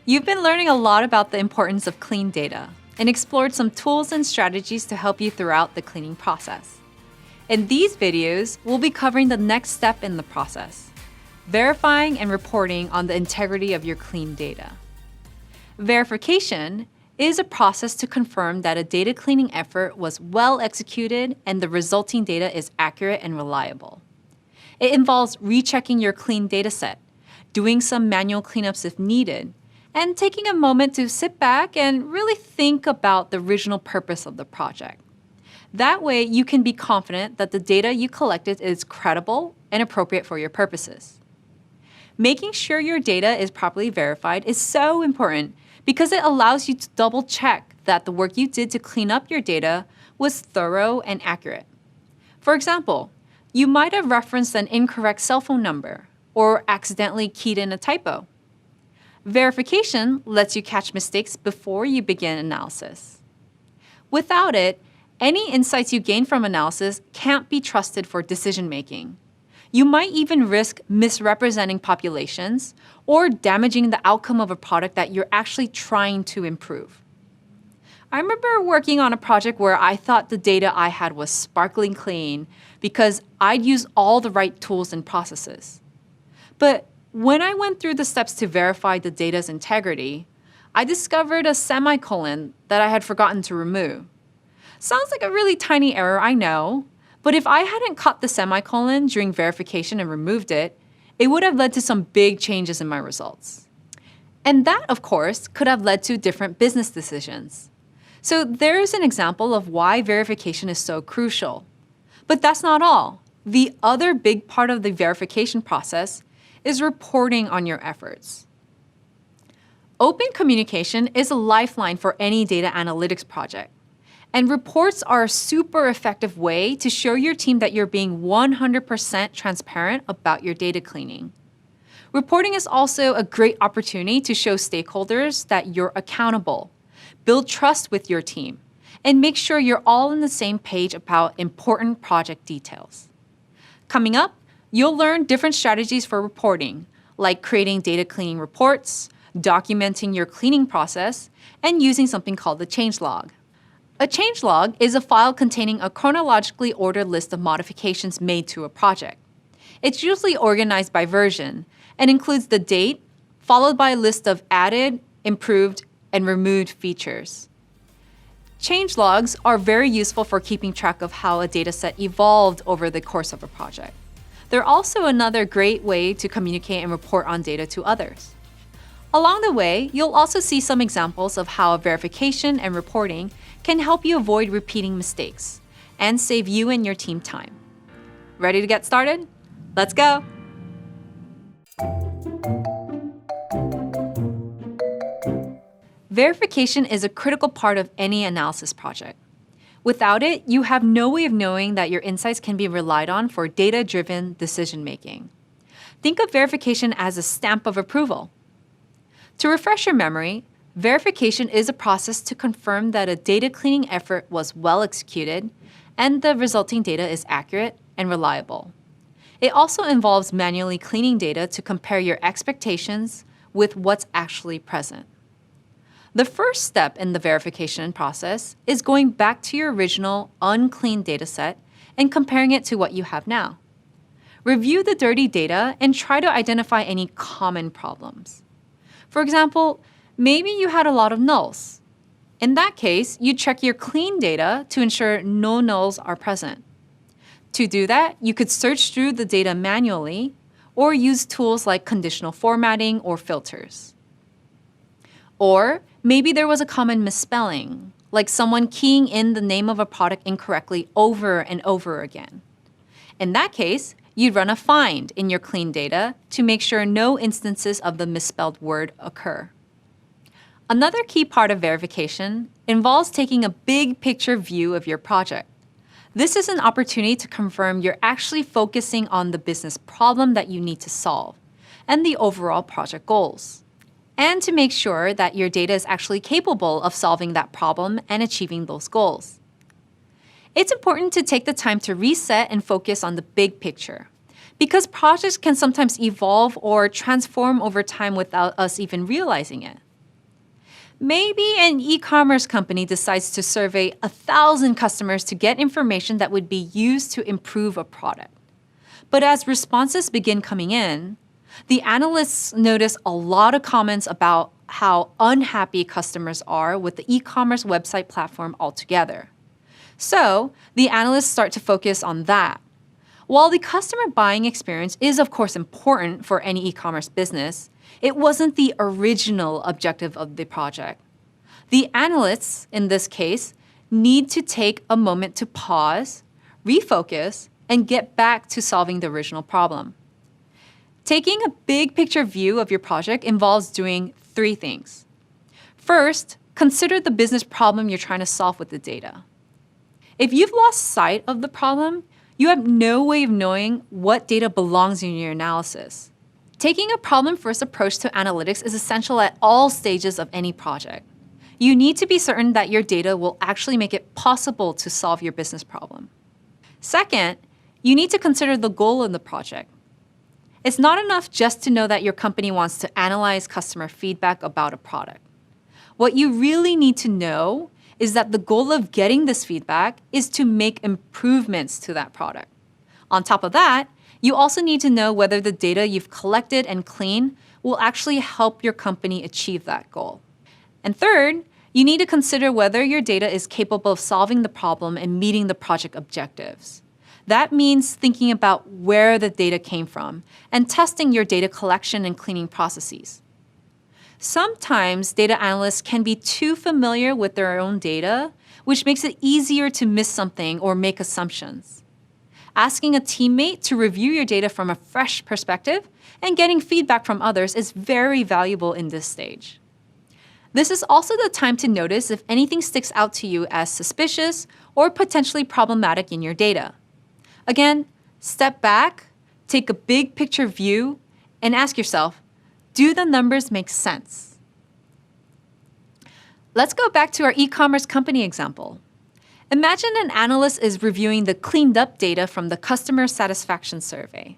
You've been learning a lot about the importance of clean data and explored some tools and strategies to help you throughout the cleaning process. In these videos, we'll be covering the next step in the process, verifying and reporting on the integrity of your clean data. Verification is a process to confirm that a data cleaning effort was well executed and the resulting data is accurate and reliable. It involves rechecking your clean dataset, doing some manual cleanups if needed, and taking a moment to sit back and really think about the original purpose of the project. That way, you can be confident that the data you collected is credible and appropriate for your purposes. Making sure your data is properly verified is so important because it allows you to double-check that the work you did to clean up your data was thorough and accurate. For example, you might have referenced an incorrect cell phone number or accidentally keyed in a typo. Verification lets you catch mistakes before you begin analysis. Without it, any insights you gain from analysis can't be trusted for decision-making. You might even risk misrepresenting populations or damaging the outcome of a product that you're actually trying to improve. I remember working on a project where I thought the data I had was sparkling clean because I'd used all the right tools and processes. But when I went through the steps to verify the data's integrity, I discovered a semicolon that I had forgotten to remove. Sounds like a really tiny error, I know, but if I hadn't caught the semicolon during verification and removed it, it would have led to some big changes in my results. And that, of course, could have led to different business decisions. So there's an example of why verification is so crucial. But that's not all. The other big part of the verification process is reporting on your efforts. Open communication is a lifeline for any data analytics project. And reports are a super effective way to show your team that you're being 100% transparent about your data cleaning. Reporting is also a great opportunity to show stakeholders that you're accountable, build trust with your team, and make sure you're all on the same page about important project details. Coming up, you'll learn different strategies for reporting, like creating data cleaning reports, documenting your cleaning process, and using something called the changelog. A changelog is a file containing a chronologically ordered list of modifications made to a project. It's usually organized by version and includes the date, followed by a list of added, improved, and removed features. Changelogs are very useful for keeping track of how a dataset evolved over the course of a project. They're also another great way to communicate and report on data to others. Along the way, you'll also see some examples of how verification and reporting can help you avoid repeating mistakes and save you and your team time. Ready to get started? Let's go! Verification is a critical part of any analysis project. Without it, you have no way of knowing that your insights can be relied on for data-driven decision-making. Think of verification as a stamp of approval. To refresh your memory, verification is a process to confirm that a data cleaning effort was well executed and the resulting data is accurate and reliable. It also involves manually cleaning data to compare your expectations with what's actually present. The first step in the verification process is going back to your original unclean dataset and comparing it to what you have now. Review the dirty data and try to identify any common problems. For example, maybe you had a lot of nulls. In that case, you check your clean data to ensure no nulls are present. To do that, you could search through the data manually or use tools like conditional formatting or filters. Or maybe there was a common misspelling, like someone keying in the name of a product incorrectly over and over again. In that case, you'd run a find in your clean data to make sure no instances of the misspelled word occur. Another key part of verification involves taking a big picture view of your project. This is an opportunity to confirm you're actually focusing on the business problem that you need to solve and the overall project goals, and to make sure that your data is actually capable of solving that problem and achieving those goals. It's important to take the time to reset and focus on the big picture, because projects can sometimes evolve or transform over time without us even realizing it. Maybe an e-commerce company decides to survey 1,000 customers to get information that would be used to improve a product. But as responses begin coming in, the analysts notice a lot of comments about how unhappy customers are with the e-commerce website platform altogether. So the analysts start to focus on that. While the customer buying experience is of course important for any e-commerce business, it wasn't the original objective of the project. The analysts, in this case, need to take a moment to pause, refocus, and get back to solving the original problem. Taking a big picture view of your project involves doing 3 things. First, consider the business problem you're trying to solve with the data. If you've lost sight of the problem, you have no way of knowing what data belongs in your analysis. Taking a problem-first approach to analytics is essential at all stages of any project. You need to be certain that your data will actually make it possible to solve your business problem. Second, you need to consider the goal of the project. It's not enough just to know that your company wants to analyze customer feedback about a product. What you really need to know is that the goal of getting this feedback is to make improvements to that product. On top of that, you also need to know whether the data you've collected and cleaned will actually help your company achieve that goal. And third, you need to consider whether your data is capable of solving the problem and meeting the project objectives. That means thinking about where the data came from and testing your data collection and cleaning processes. Sometimes data analysts can be too familiar with their own data, which makes it easier to miss something or make assumptions. Asking a teammate to review your data from a fresh perspective and getting feedback from others is very valuable in this stage. This is also the time to notice if anything sticks out to you as suspicious or potentially problematic in your data. Again, step back, take a big picture view, and ask yourself, do the numbers make sense? Let's go back to our e-commerce company example. Imagine an analyst is reviewing the cleaned up data from the customer satisfaction survey.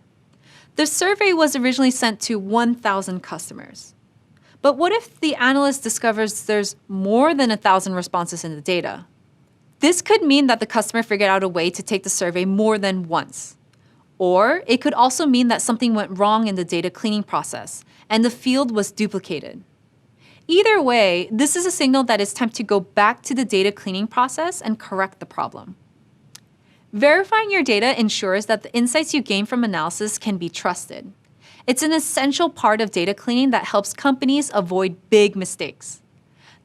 The survey was originally sent to 1,000 customers. But what if the analyst discovers there's more than 1,000 responses in the data? This could mean that the customer figured out a way to take the survey more than once. Or it could also mean that something went wrong in the data cleaning process and the field was duplicated. Either way, this is a signal that it's time to go back to the data cleaning process and correct the problem. Verifying your data ensures that the insights you gain from analysis can be trusted. It's an essential part of data cleaning that helps companies avoid big mistakes.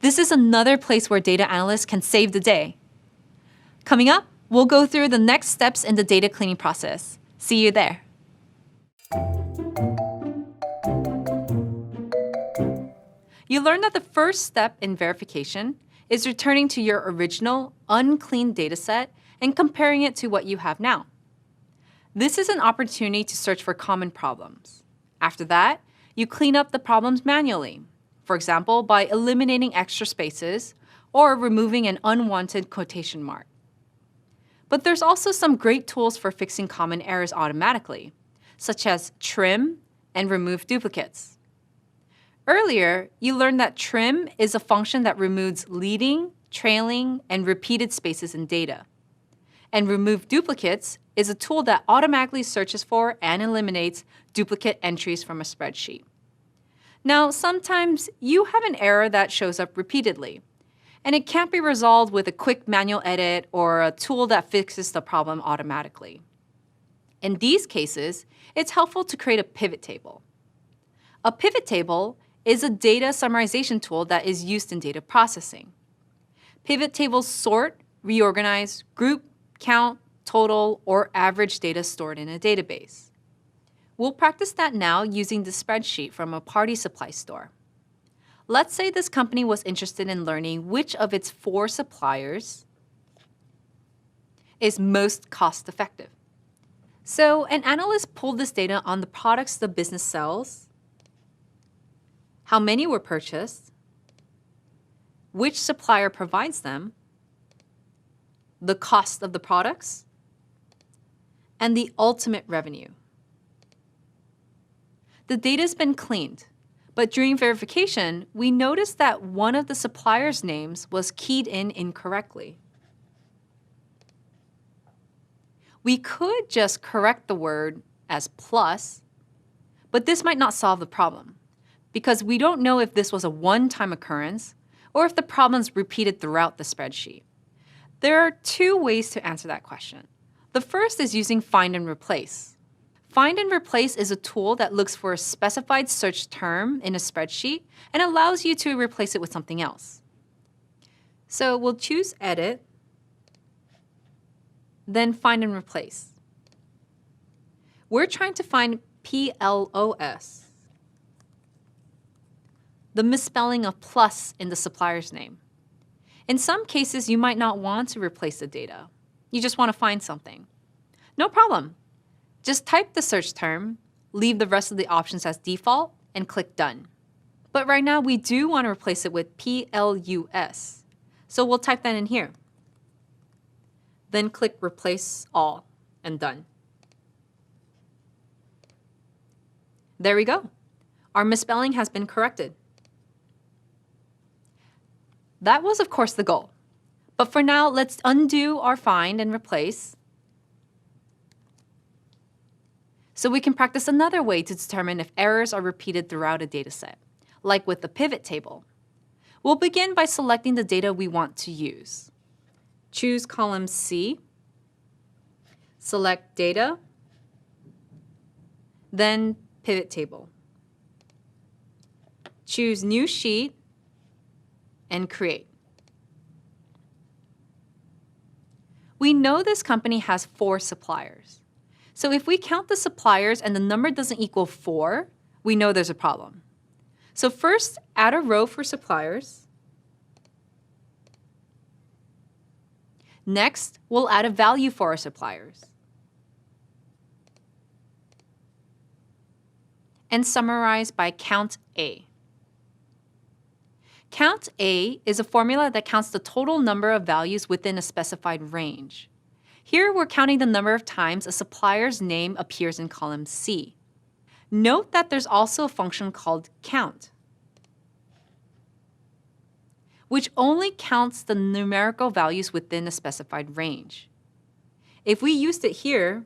This is another place where data analysts can save the day. Coming up, we'll go through the next steps in the data cleaning process. See you there. You learned that the first step in verification is returning to your original, uncleaned dataset and comparing it to what you have now. This is an opportunity to search for common problems. After that, you clean up the problems manually, for example, by eliminating extra spaces or removing an unwanted quotation mark. But there's also some great tools for fixing common errors automatically, such as trim and remove duplicates. Earlier, you learned that trim is a function that removes leading, trailing, and repeated spaces in data. And remove duplicates is a tool that automatically searches for and eliminates duplicate entries from a spreadsheet. Now, sometimes you have an error that shows up repeatedly, and it can't be resolved with a quick manual edit or a tool that fixes the problem automatically. In these cases, it's helpful to create a pivot table. A pivot table is a data summarization tool that is used in data processing. Pivot tables sort, reorganize, group, count, total, or average data stored in a database. We'll practice that now using the spreadsheet from a party supply store. Let's say this company was interested in learning which of its 4 suppliers is most cost-effective. So an analyst pulled this data on the products the business sells, how many were purchased, which supplier provides them, the cost of the products, and the ultimate revenue. the data's been cleaned. But during verification, we noticed that one of the suppliers' names was keyed in incorrectly. We could just correct the word as plus, but this might not solve the problem because we don't know if this was a one-time occurrence or if the problem's repeated throughout the spreadsheet. There are two ways to answer that question. The first is using find and replace. Find and replace is a tool that looks for a specified search term in a spreadsheet and allows you to replace it with something else. So we'll choose Edit, then Find and Replace. We're trying to find PLOS, the misspelling of plus in the supplier's name. In some cases, you might not want to replace the data. You just want to find something. No problem. Just type the search term, leave the rest of the options as default, and click Done. But right now, we do want to replace it with PLUS. So we'll type that in here. Then click Replace All, and Done. There we go. Our misspelling has been corrected. That was, of course, the goal. But for now, let's undo our find and replace so we can practice another way to determine if errors are repeated throughout a dataset, like with the pivot table. We'll begin by selecting the data we want to use. Choose column C, select Data, then Pivot Table. Choose New Sheet, and Create. We know this company has 4 suppliers. So if we count the suppliers and the number doesn't equal 4, we know there's a problem. So first, add a row for suppliers. Next, we'll add a value for our suppliers. And summarize by count A. Count A is a formula that counts the total number of values within a specified range. Here, we're counting the number of times a supplier's name appears in column C. Note that there's also a function called count, which only counts the numerical values within a specified range. If we used it here,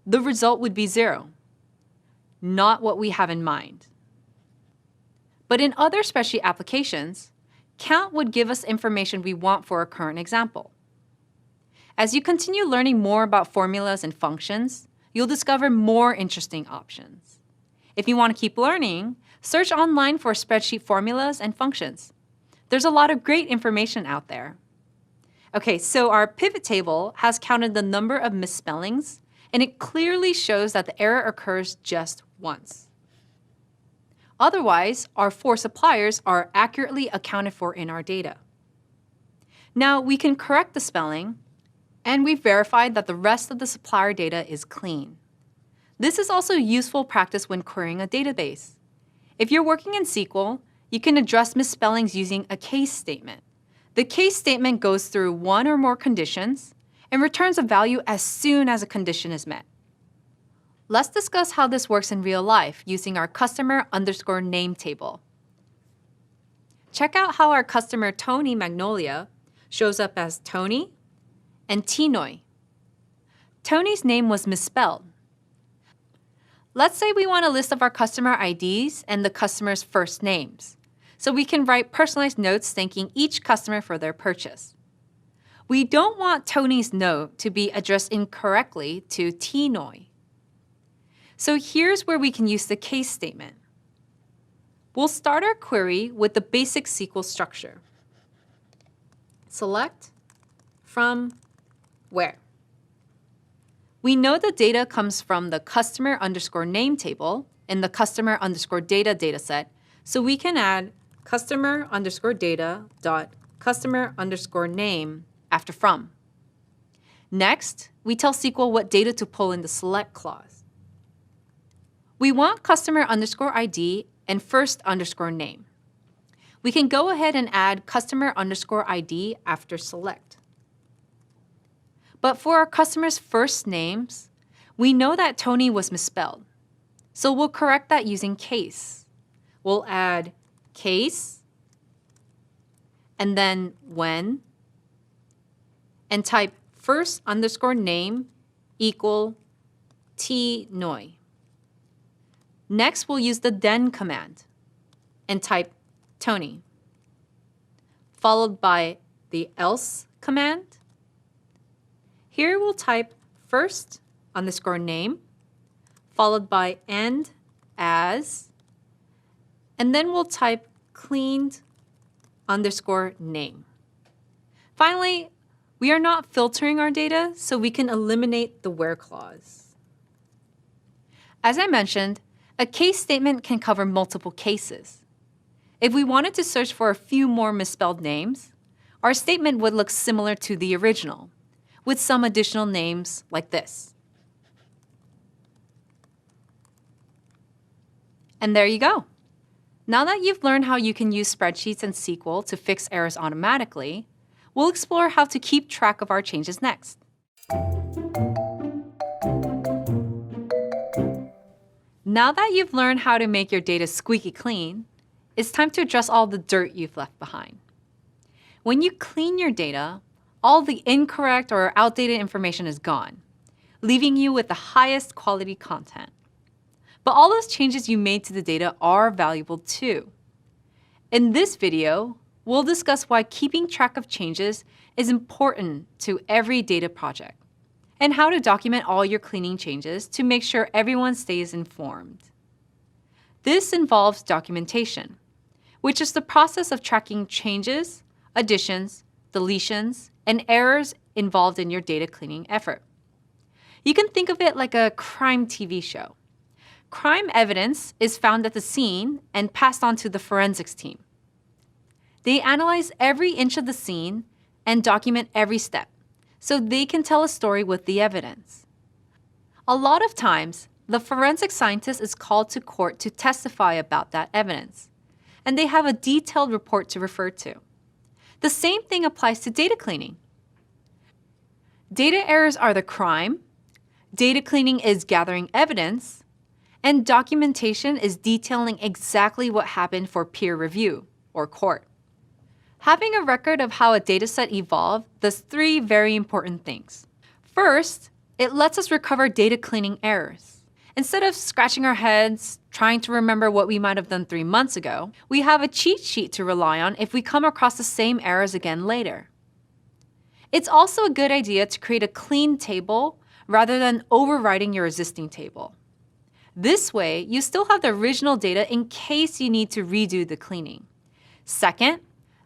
the result would be 0, not what we have in mind. But in other spreadsheet applications, count would give us information we want for a current example. As you continue learning more about formulas and functions, you'll discover more interesting options. If you want to keep learning, search online for spreadsheet formulas and functions. There's a lot of great information out there. Okay, so our pivot table has counted the number of misspellings, and it clearly shows that the error occurs just once. Otherwise, our 4 suppliers are accurately accounted for in our data. Now we can correct the spelling, and we've verified that the rest of the supplier data is clean. This is also useful practice when querying a database. If you're working in SQL, you can address misspellings using a case statement. The case statement goes through one or more conditions and returns a value as soon as a condition is met. Let's discuss how this works in real life using our customer_name table. Check out how our customer Tony Magnolia shows up as Tony and Tinoy. Tony's name was misspelled. Let's say we want a list of our customer IDs and the customer's first names, so we can write personalized notes thanking each customer for their purchase. We don't want Tony's note to be addressed incorrectly to Tinoy. So here's where we can use the case statement. We'll start our query with the basic SQL structure. Select from where. We know the data comes from the customer_name table in the customer_data dataset, so we can add customer_data.customer_name after from. Next, we tell SQL what data to pull in the select clause. We want customer_ID and first_name. We can go ahead and add customer_ID after select. But for our customers' first names, we know that Tony was misspelled. So we'll correct that using case. We'll add case, and then when, and type first underscore name equal t_noi. Next, we'll use the then command and type Tony, followed by the else command. Here we'll type first underscore name, followed by and as, and then we'll type cleaned underscore name. Finally, we are not filtering our data, so we can eliminate the where clause. As I mentioned, a case statement can cover multiple cases. If we wanted to search for a few more misspelled names, our statement would look similar to the original, with some additional names like this. And there you go. Now that you've learned how you can use spreadsheets and SQL to fix errors automatically, we'll explore how to keep track of our changes next. Now that you've learned how to make your data squeaky clean, it's time to address all the dirt you've left behind. When you clean your data, all the incorrect or outdated information is gone, leaving you with the highest quality content. But all those changes you made to the data are valuable too. In this video, we'll discuss why keeping track of changes is important to every data project, and how to document all your cleaning changes to make sure everyone stays informed. This involves documentation, which is the process of tracking changes, additions, deletions, and errors involved in your data cleaning effort. You can think of it like a crime TV show. Crime evidence is found at the scene and passed on to the forensics team. They analyze every inch of the scene and document every step, so they can tell a story with the evidence. A lot of times, the forensic scientist is called to court to testify about that evidence, and they have a detailed report to refer to. The same thing applies to data cleaning. Data errors are the crime, data cleaning is gathering evidence, and documentation is detailing exactly what happened for peer review or court. Having a record of how a dataset evolved does three very important things. First, it lets us recover data cleaning errors. Instead of scratching our heads, trying to remember what we might have done 3 months ago, we have a cheat sheet to rely on if we come across the same errors again later. It's also a good idea to create a clean table rather than overwriting your existing table. This way, you still have the original data in case you need to redo the cleaning. Second,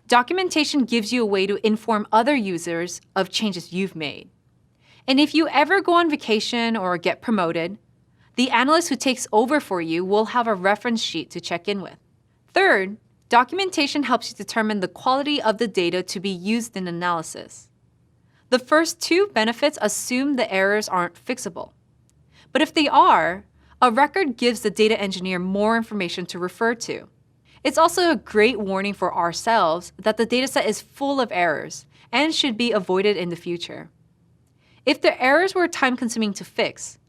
documentation gives you a way to inform other users of changes you've made. And if you ever go on vacation or get promoted, the analyst who takes over for you will have a reference sheet to check in with. Third, documentation helps you determine the quality of the data to be used in analysis. The first two benefits assume the errors aren't fixable. But if they are, a record gives the data engineer more information to refer to. It's also a great warning for ourselves that the dataset is full of errors and should be avoided in the future. If the errors were time-consuming to fix,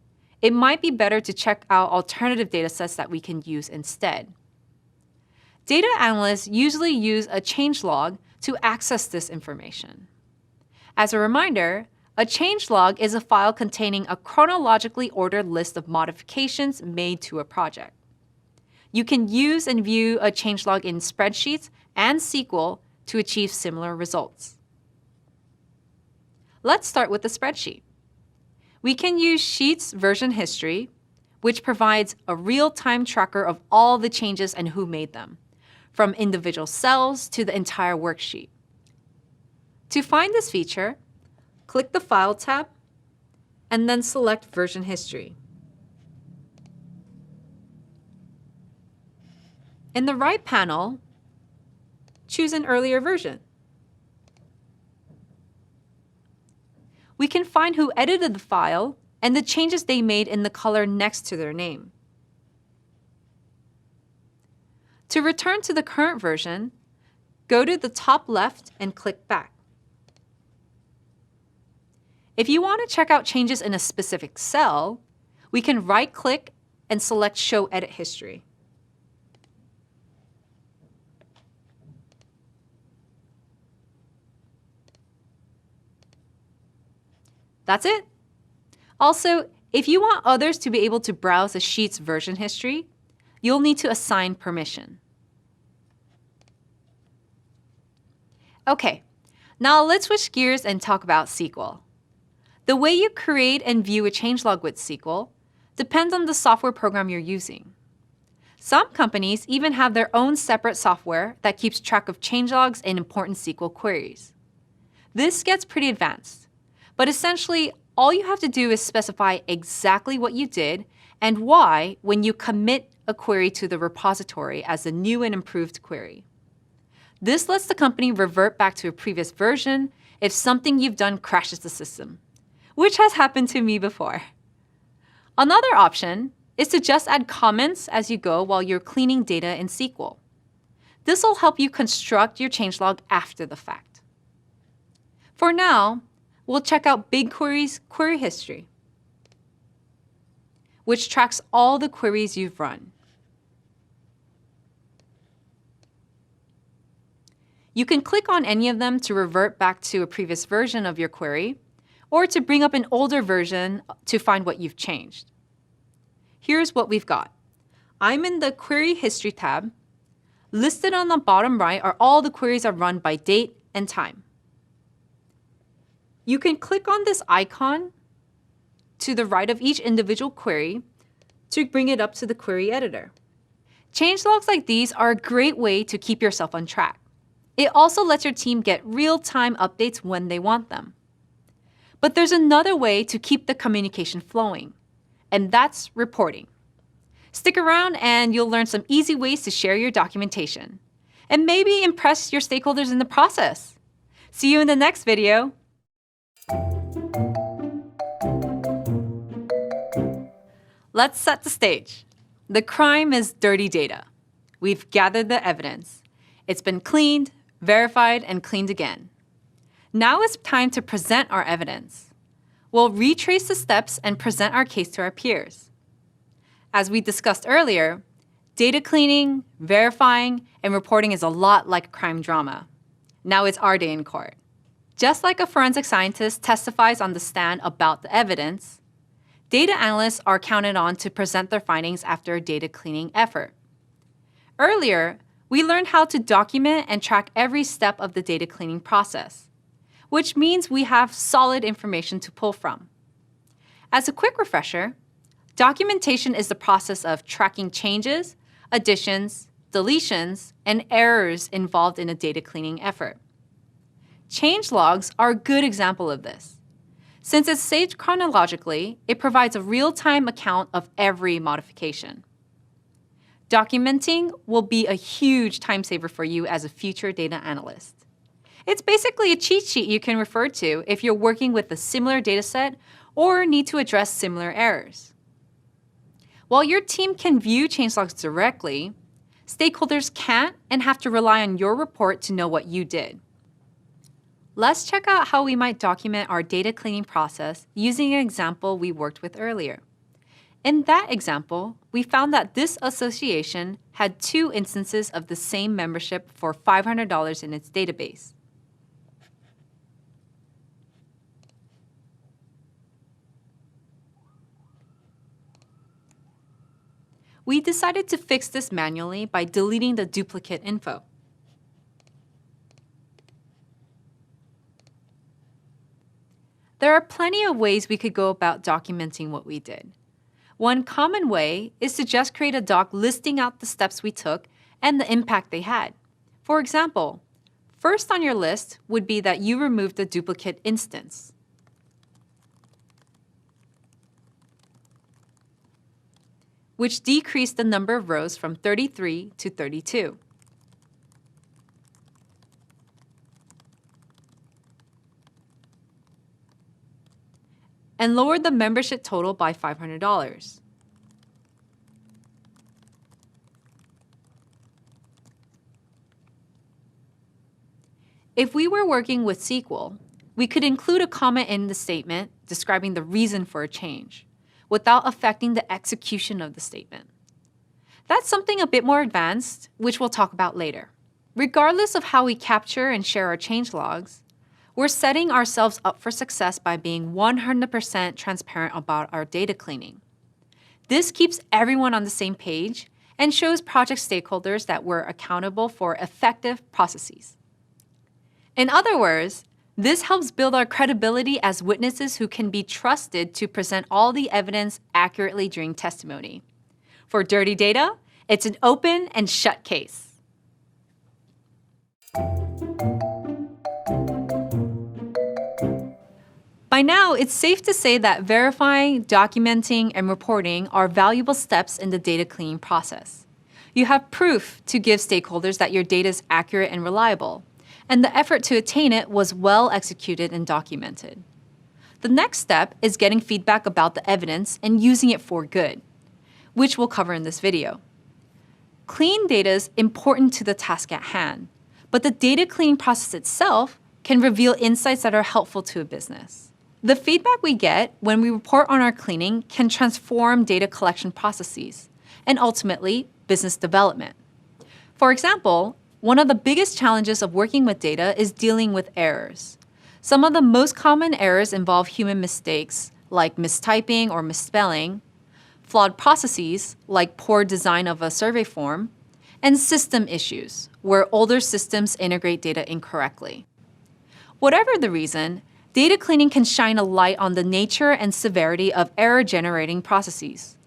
it might be better to check out alternative datasets that we can use instead. Data analysts usually use a changelog to access this information. As a reminder, a changelog is a file containing a chronologically ordered list of modifications made to a project. You can use and view a changelog in spreadsheets and SQL to achieve similar results. Let's start with the spreadsheet. We can use Sheets version history, which provides a real-time tracker of all the changes and who made them, from individual cells to the entire worksheet. To find this feature, click the File tab and then select Version History. In the right panel, choose an earlier version. We can find who edited the file and the changes they made in the color next to their name. To return to the current version, go to the top left and click Back. If you want to check out changes in a specific cell, we can right-click and select Show Edit History. That's it. Also, if you want others to be able to browse a sheet's version history, you'll need to assign permission. Okay, now let's switch gears and talk about SQL. The way you create and view a changelog with SQL depends on the software program you're using. Some companies even have their own separate software that keeps track of changelogs and important SQL queries. This gets pretty advanced, but essentially, all you have to do is specify exactly what you did and why when you commit a query to the repository as a new and improved query. This lets the company revert back to a previous version if something you've done crashes the system, which has happened to me before. Another option is to just add comments as you go while you're cleaning data in SQL. This will help you construct your changelog after the fact. For now, we'll check out BigQuery's query history, which tracks all the queries you've run. You can click on any of them to revert back to a previous version of your query, or to bring up an older version to find what you've changed. Here's what we've got. I'm in the Query History tab. Listed on the bottom right are all the queries I've run by date and time. You can click on this icon to the right of each individual query to bring it up to the query editor. Changelogs like these are a great way to keep yourself on track. It also lets your team get real-time updates when they want them. But there's another way to keep the communication flowing, and that's reporting. Stick around and you'll learn some easy ways to share your documentation, and maybe impress your stakeholders in the process. See you in the next video. Let's set the stage. The crime is dirty data. We've gathered the evidence. It's been cleaned, verified, and cleaned again. Now it's time to present our evidence. We'll retrace the steps and present our case to our peers. As we discussed earlier, data cleaning, verifying, and reporting is a lot like crime drama. Now it's our day in court. Just like a forensic scientist testifies on the stand about the evidence, data analysts are counted on to present their findings after a data cleaning effort. Earlier, we learned how to document and track every step of the data cleaning process, which means we have solid information to pull from. As a quick refresher, documentation is the process of tracking changes, additions, deletions, and errors involved in a data cleaning effort. Changelogs are a good example of this. Since it's saved chronologically, it provides a real-time account of every modification. Documenting will be a huge time saver for you as a future data analyst. It's basically a cheat sheet you can refer to if you're working with a similar dataset or need to address similar errors. While your team can view changelogs directly, stakeholders can't and have to rely on your report to know what you did. Let's check out how we might document our data cleaning process using an example we worked with earlier. In that example, we found that this association had 2 instances of the same membership for $500 in its database. We decided to fix this manually by deleting the duplicate info. There are plenty of ways we could go about documenting what we did. One common way is to just create a doc listing out the steps we took and the impact they had. For example, first on your list would be that you removed the duplicate instance. Which decreased the number of rows from 33 to 32. And lowered the membership total by $500. If we were working with SQL, we could include a comment in the statement describing the reason for a change, without affecting the execution of the statement. That's something a bit more advanced, which we'll talk about later. Regardless of how we capture and share our changelogs, we're setting ourselves up for success by being 100% transparent about our data cleaning. This keeps everyone on the same page and shows project stakeholders that we're accountable for effective processes. In other words, this helps build our credibility as witnesses who can be trusted to present all the evidence accurately during testimony. For dirty data, it's an open and shut case. By now, it's safe to say that verifying, documenting, and reporting are valuable steps in the data cleaning process. You have proof to give stakeholders that your data is accurate and reliable, and the effort to attain it was well executed and documented. The next step is getting feedback about the evidence and using it for good, which we'll cover in this video. Clean data is important to the task at hand, but the data cleaning process itself can reveal insights that are helpful to a business. The feedback we get when we report on our cleaning can transform data collection processes and ultimately business development. For example, one of the biggest challenges of working with data is dealing with errors. Some of the most common errors involve human mistakes, like mistyping or misspelling, flawed processes, like poor design of a survey form, and system issues, where older systems integrate data incorrectly. Whatever the reason, data cleaning can shine a light on the nature and severity of error-generating processes.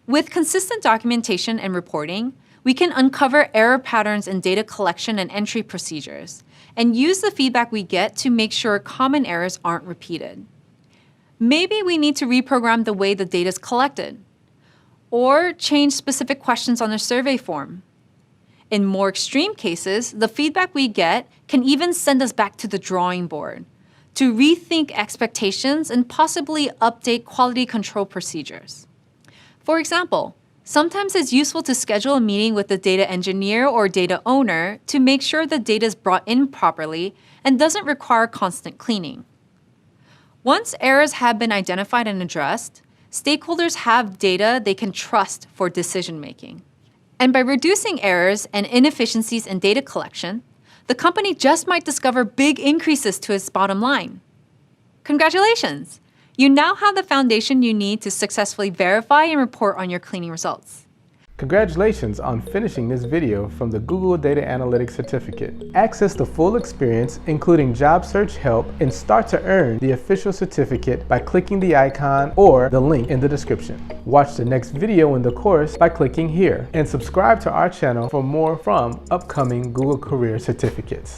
With consistent documentation and reporting, we can uncover error patterns in data collection and entry procedures, and use the feedback we get to make sure common errors aren't repeated. Maybe we need to reprogram the way the data is collected, or change specific questions on a survey form. In more extreme cases, the feedback we get can even send us back to the drawing board to rethink expectations and possibly update quality control procedures. For example, sometimes it's useful to schedule a meeting with the data engineer or data owner to make sure the data is brought in properly and doesn't require constant cleaning. Once errors have been identified and addressed, stakeholders have data they can trust for decision-making. And by reducing errors and inefficiencies in data collection, the company just might discover big increases to its bottom line. Congratulations! You now have the foundation you need to successfully verify and report on your cleaning results. Congratulations on finishing this video from the Google Data Analytics Certificate. Access the full experience, including job search help, and start to earn the official certificate by clicking the icon or the link in the description. Watch the next video in the course by clicking here, and subscribe to our channel for more from upcoming Google Career certificates.